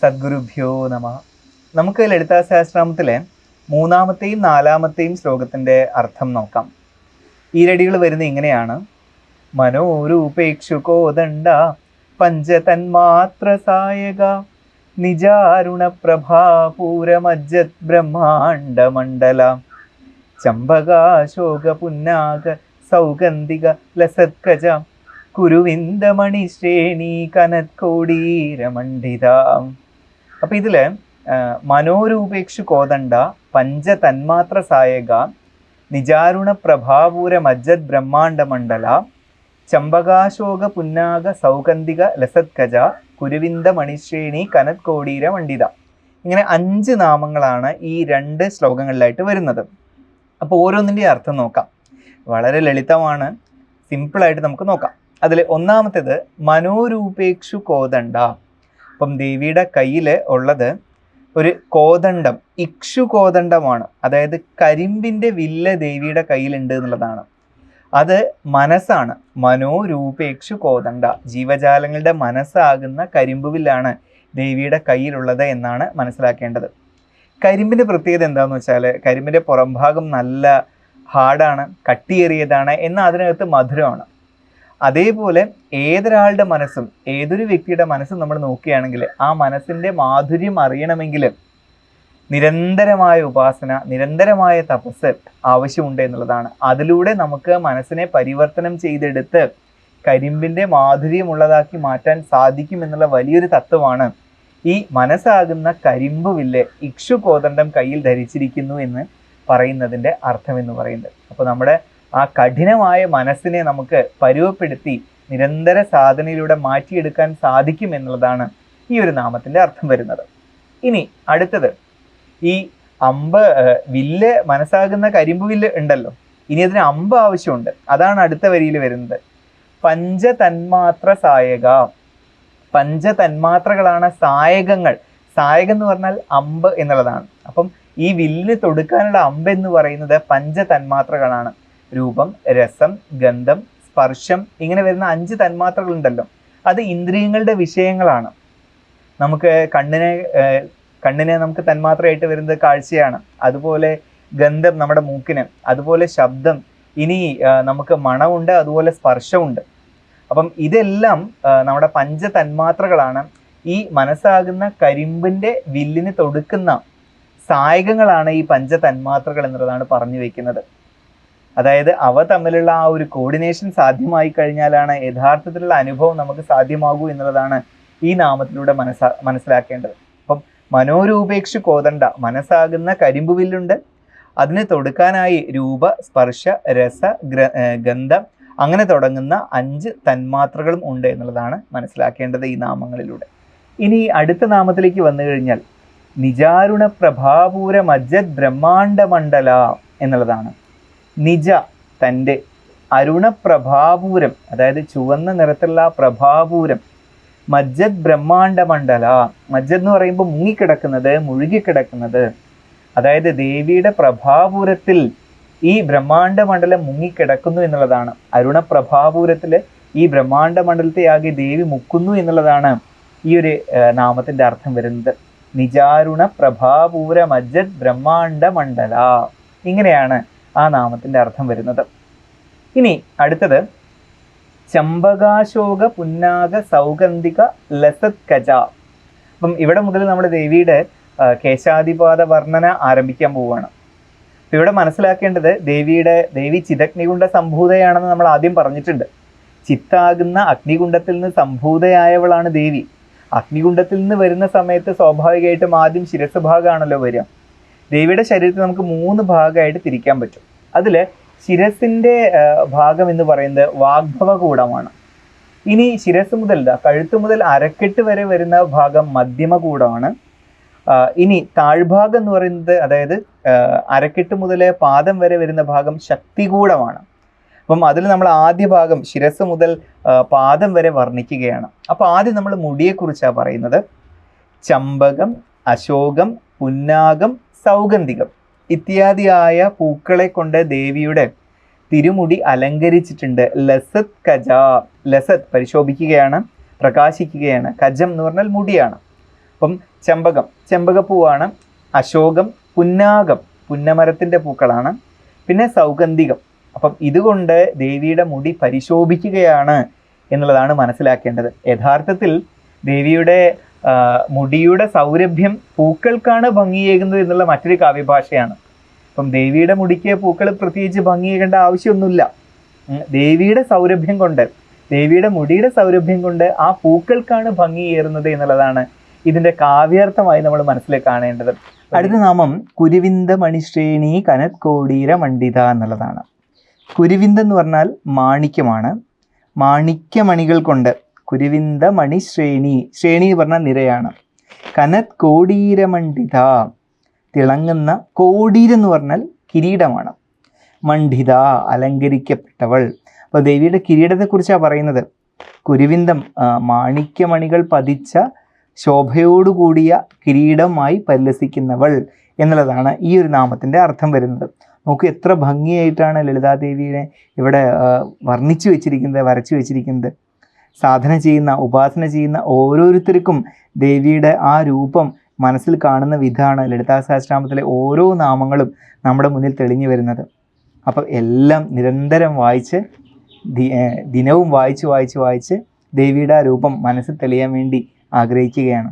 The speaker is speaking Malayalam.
സദ്ഗുരുഭ്യോ നമ. നമുക്ക് ലളിതാസഹസ്രനാമത്തിലെ മൂന്നാമത്തെയും നാലാമത്തെയും ശ്ലോകത്തിൻ്റെ അർത്ഥം നോക്കാം. ഈരടികൾ വരുന്ന ഇങ്ങനെയാണ്: മനോരൂപേക്ഷു കോദണ്ഡ പഞ്ചതന്മാത്ര സായക നിജാരുണ പ്രഭാപൂരമജ്ജത് ബ്രഹ്മാണ്ഡ മണ്ഡല ചമ്പകാശോക പുന്നാക സൗഗന്ധിക ലസത്കജ കുരുവിന്ദമണിശ്രേണി കനത്കോടീരമണ്ഡിത. അപ്പം ഇതിൽ മനോരൂപേക്ഷു കോദണ്ഡ പഞ്ചതന്മാത്ര സായക നിജാരുണ പ്രഭാപൂര മജ്ജത് ബ്രഹ്മാണ്ഡ മണ്ഡല ചമ്പകാശോക പുന്നാക സൗഗന്ധിക ലസത്കജ കുരുവിന്ദ മണിശ്രേണി കനത്കോടീര മണ്ഡിത. ഇങ്ങനെ 5 നാമങ്ങളാണ് ഈ 2 ശ്ലോകങ്ങളിലായിട്ട് വരുന്നത്. അപ്പോൾ ഓരോന്നിൻ്റെയും അർത്ഥം നോക്കാം. വളരെ ലളിതമാണ്, സിമ്പിളായിട്ട് നമുക്ക് നോക്കാം. അതിൽ ഒന്നാമത്തേത് മനോരൂപേക്ഷു കോദണ്ഡ. അപ്പം ദേവിയുടെ കയ്യിൽ ഉള്ളത് ഒരു കോദണ്ഡം, ഇക്ഷു കോദണ്ഡമാണ്. അതായത് കരിമ്പിൻ്റെ വില്ല് ദേവിയുടെ കയ്യിലുണ്ട് എന്നുള്ളതാണ്. അത് മനസ്സാണ്. മനോരൂപേക്ഷു കോദണ്ഡ, ജീവജാലങ്ങളുടെ മനസ്സാകുന്ന കരിമ്പ് വില്ലാണ് ദേവിയുടെ കയ്യിലുള്ളത് എന്നാണ് മനസ്സിലാക്കേണ്ടത്. കരിമ്പിൻ്റെ പ്രത്യേകത എന്താണെന്ന് വെച്ചാൽ, കരിമ്പിൻ്റെ പുറംഭാഗം നല്ല ഹാർഡാണ്, കട്ടിയേറിയതാണ്, എന്നാൽ അതിനകത്ത് മധുരമാണ്. അതേപോലെ ഏതൊരാളുടെ മനസ്സും, ഏതൊരു വ്യക്തിയുടെ മനസ്സും നമ്മൾ നോക്കുകയാണെങ്കിൽ ആ മനസ്സിൻ്റെ മാധുര്യം അറിയണമെങ്കിൽ നിരന്തരമായ ഉപാസന, നിരന്തരമായ തപസ് ആവശ്യമുണ്ട് എന്നുള്ളതാണ്. അതിലൂടെ നമുക്ക് മനസ്സിനെ പരിവർത്തനം ചെയ്തെടുത്ത് കരിമ്പിൻ്റെ മാധുര്യമുള്ളതാക്കി മാറ്റാൻ സാധിക്കുമെന്നുള്ള വലിയൊരു തത്വമാണ് ഈ മനസ്സാകുന്ന കരിമ്പ് വില്ല് ഇക്ഷു കോദണ്ഡം കയ്യിൽ ധരിച്ചിരിക്കുന്നു എന്ന് പറയുന്നതിൻ്റെ അർത്ഥമെന്ന് പറയുന്നത്. അപ്പോൾ നമ്മുടെ ആ കഠിനമായ മനസ്സിനെ നമുക്ക് പരുവപ്പെടുത്തി നിരന്തര സാധനയിലൂടെ മാറ്റിയെടുക്കാൻ സാധിക്കും എന്നുള്ളതാണ് ഈ ഒരു നാമത്തിൻ്റെ അർത്ഥം വരുന്നത്. ഇനി അടുത്തത്, ഈ അമ്പ് വില്ല്, മനസ്സാകുന്ന കരിമ്പ് വില്ല് ഉണ്ടല്ലോ, ഇനി അതിന് അമ്പ് ആവശ്യമുണ്ട്. അതാണ് അടുത്ത വരിയിൽ വരുന്നത്. പഞ്ചതന്മാത്ര സായക. പഞ്ചതന്മാത്രകളാണ് സായകങ്ങൾ. സായകം എന്ന് പറഞ്ഞാൽ അമ്പ് എന്നുള്ളതാണ്. അപ്പം ഈ വില്ലിന് തൊടുക്കാനുള്ള അമ്പ് എന്ന് പറയുന്നത് പഞ്ചതന്മാത്രകളാണ്. രൂപം, രസം, ഗന്ധം, സ്പർശം, ഇങ്ങനെ വരുന്ന 5 തന്മാത്രകളുണ്ടല്ലോ, അത് ഇന്ദ്രിയങ്ങളുടെ വിഷയങ്ങളാണ്. നമുക്ക് കണ്ണിന് നമുക്ക് തന്മാത്രയായിട്ട് വരുന്നത് കാഴ്ചയാണ്. അതുപോലെ ഗന്ധം നമ്മുടെ മൂക്കിന്, അതുപോലെ ശബ്ദം, ഇനി നമുക്ക് മണമുണ്ട്, അതുപോലെ സ്പർശമുണ്ട്. അപ്പം ഇതെല്ലാം നമ്മുടെ പഞ്ചതന്മാത്രകളാണ്. ഈ മനസ്സാകുന്ന കരിമ്പിൻ്റെ വില്ലിന് തൊടുക്കുന്ന സായകങ്ങളാണ് ഈ പഞ്ചതന്മാത്രകൾ എന്നുള്ളതാണ് പറഞ്ഞു വെക്കുന്നത്. അതായത് അവ തമ്മിലുള്ള ആ ഒരു കോർഡിനേഷൻ സാധ്യമായി കഴിഞ്ഞാലാണ് യഥാർത്ഥത്തിലുള്ള അനുഭവം നമുക്ക് സാധ്യമാകൂ എന്നുള്ളതാണ് ഈ നാമത്തിലൂടെ മനസ്സിലാക്കേണ്ടത്. അപ്പം മനോരൂപേക്ഷു കോദണ്ഡ, മനസ്സാകുന്ന കരിമ്പ് വില്ലുണ്ട്, അതിന് തൊടുക്കാനായി രൂപ, സ്പർശ, രസ, ഗന്ധം, അങ്ങനെ തുടങ്ങുന്ന 5 തന്മാത്രകളും ഉണ്ട് എന്നുള്ളതാണ് മനസ്സിലാക്കേണ്ടത് ഈ നാമങ്ങളിലൂടെ. ഇനി അടുത്ത നാമത്തിലേക്ക് വന്നു കഴിഞ്ഞാൽ നിജാരുണ പ്രഭാപൂര മജ്ജത് ബ്രഹ്മാണ്ഡ മണ്ഡല എന്നുള്ളതാണ്. നിജ, തൻ്റെ, അരുണപ്രഭാപൂരം, അതായത് ചുവന്ന നിറത്തിലുള്ള പ്രഭാപൂരം, മജ്ജത് ബ്രഹ്മാണ്ഡ മണ്ഡല. മജ്ജത് എന്ന് പറയുമ്പോൾ മുങ്ങിക്കിടക്കുന്നത്, മുഴുകിക്കിടക്കുന്നത്. അതായത് ദേവിയുടെ പ്രഭാപൂരത്തിൽ ഈ ബ്രഹ്മാണ്ഡ മണ്ഡലം മുങ്ങിക്കിടക്കുന്നു എന്നുള്ളതാണ്. അരുണപ്രഭാപൂരത്തിൽ ഈ ബ്രഹ്മാണ്ഡ മണ്ഡലത്തെ ആകെ ദേവി മുക്കുന്നു എന്നുള്ളതാണ് ഈ ഒരു നാമത്തിൻ്റെ അർത്ഥം വരുന്നത്. നിജാരുണ പ്രഭാപൂര മജ്ജത് ബ്രഹ്മാണ്ഡ മണ്ഡല, ഇങ്ങനെയാണ് ആ നാമത്തിൻ്റെ അർത്ഥം വരുന്നത്. ഇനി അടുത്തത് ചമ്പകാശോക പുന്നാക സൗഗന്ധിക ലസത്കജ. അപ്പം ഇവിടെ മുതൽ നമ്മുടെ ദേവിയുടെ കേശാദിപാത വർണ്ണന ആരംഭിക്കാൻ പോവുകയാണ്. അപ്പം ഇവിടെ മനസ്സിലാക്കേണ്ടത് ദേവി ചിദഗ്നികുണ്ഡ സംഭൂതയാണെന്ന് നമ്മൾ ആദ്യം പറഞ്ഞിട്ടുണ്ട്. ചിത്താകുന്ന അഗ്നികുണ്ഡത്തിൽ നിന്ന് സംഭൂതയായവളാണ് ദേവി. അഗ്നികുണ്ഡത്തിൽ നിന്ന് വരുന്ന സമയത്ത് സ്വാഭാവികമായിട്ടും ആദ്യം ശിരസ് ഭാഗമാണല്ലോ വരിക. ദേവിയുടെ ശരീരത്തിൽ നമുക്ക് 3 ഭാഗമായിട്ട് തിരിക്കാൻ പറ്റും. അതിൽ ശിരസിൻ്റെ ഭാഗം എന്ന് പറയുന്നത് വാഗ്ഭവകൂടമാണ്. ഇനി ശിരസ് മുതൽ കഴുത്ത് മുതൽ അരക്കെട്ട് വരെ വരുന്ന ഭാഗം മധ്യമകൂടമാണ്. ഇനി താഴ്ഭാഗം എന്ന് പറയുന്നത്, അതായത് അരക്കെട്ട് മുതൽ പാദം വരെ വരുന്ന ഭാഗം ശക്തികൂടമാണ്. അപ്പം അതിൽ നമ്മൾ ആദ്യ ഭാഗം ശിരസ് മുതൽ പാദം വരെ വർണ്ണിക്കുകയാണ്. അപ്പോൾ ആദ്യം നമ്മൾ മുടിയെക്കുറിച്ചാണ് പറയുന്നത്. ചമ്പകം, അശോകം, പുന്നാകം, സൗഗന്ധികം ഇത്യാദിയായ പൂക്കളെ കൊണ്ട് ദേവിയുടെ തിരുമുടി അലങ്കരിച്ചിട്ടുണ്ട്. ലസത് കജ, ലസത് പരിശോഭിക്കുകയാണ്, പ്രകാശിക്കുകയാണ്. കജം എന്ന് പറഞ്ഞാൽ മുടിയാണ്. അപ്പം ചെമ്പകപ്പൂവാണ്. അശോകം, പുന്നാകം, പുന്നമരത്തിൻ്റെ പൂക്കളാണ്. പിന്നെ സൗഗന്ധികം. അപ്പം ഇതുകൊണ്ട് ദേവിയുടെ മുടി പരിശോഭിക്കുകയാണ് എന്നുള്ളതാണ് മനസ്സിലാക്കേണ്ടത്. യഥാർത്ഥത്തിൽ ദേവിയുടെ മുടിയുടെ സൗരഭ്യം പൂക്കൾക്കാണ് ഭംഗിയേകുന്നത് എന്നുള്ള മറ്റൊരു കാവ്യഭാഷയാണ്. അപ്പം ദേവിയുടെ മുടിക്ക് പൂക്കൾ പ്രത്യേകിച്ച് ഭംഗിയേകേണ്ട ആവശ്യമൊന്നുമില്ല. ദേവിയുടെ സൗരഭ്യം കൊണ്ട്, ദേവിയുടെ മുടിയുടെ സൗരഭ്യം കൊണ്ട് ആ പൂക്കൾക്കാണ് ഭംഗിയേറുന്നത് എന്നുള്ളതാണ് ഇതിൻ്റെ കാവ്യാർത്ഥമായി നമ്മൾ മനസ്സിൽ കാണേണ്ടത്. അടുത്ത നാമം കുരുവിന്ദ മണിശ്രേണി കനത്കോടീര മണ്ഡിത എന്നുള്ളതാണ്. കുരുവിന്ദ എന്ന് പറഞ്ഞാൽ മാണിക്യമാണ്. മാണിക്യമണികൾ കൊണ്ട് കുരുവിന്ദ മണിശ്രേണി, ശ്രേണി എന്ന് പറഞ്ഞാൽ നിരയാണ്. കനത്കോടീര മണ്ഡിത, തിളങ്ങുന്ന. കോടീരം എന്ന് പറഞ്ഞാൽ കിരീടമാണ്. മണ്ഡിത, അലങ്കരിക്കപ്പെട്ടവൾ. അപ്പോൾ ദേവിയുടെ കിരീടത്തെക്കുറിച്ചാണ് പറയുന്നത്. കുരുവിന്ദം, മാണിക്യമണികൾ പതിച്ച ശോഭയോടുകൂടിയ കിരീടമായി പരിലസിക്കുന്നവൾ എന്നുള്ളതാണ് ഈ ഒരു നാമത്തിൻ്റെ അർത്ഥം വരുന്നത്. നോക്കൂ, എത്ര ഭംഗിയായിട്ടാണ് ലളിതാദേവിയെ ഇവിടെ വർണ്ണിച്ചു വെച്ചിരിക്കുന്നത്, വരച്ചു വെച്ചിരിക്കുന്നത്. സാധന ചെയ്യുന്ന, ഉപാസന ചെയ്യുന്ന ഓരോരുത്തർക്കും ദേവിയുടെ ആ രൂപം മനസ്സിൽ കാണുന്ന വിധമാണ് ലളിതാ സഹസ്രനാമത്തിലെ ഓരോ നാമങ്ങളും നമ്മുടെ മുന്നിൽ തെളിഞ്ഞു വരുന്നത്. അപ്പം എല്ലാം നിരന്തരം വായിച്ച്, ദിനവും വായിച്ച് ദേവിയുടെ ആ രൂപം മനസ്സിൽ തെളിയാൻ വേണ്ടി ആഗ്രഹിക്കുകയാണ്.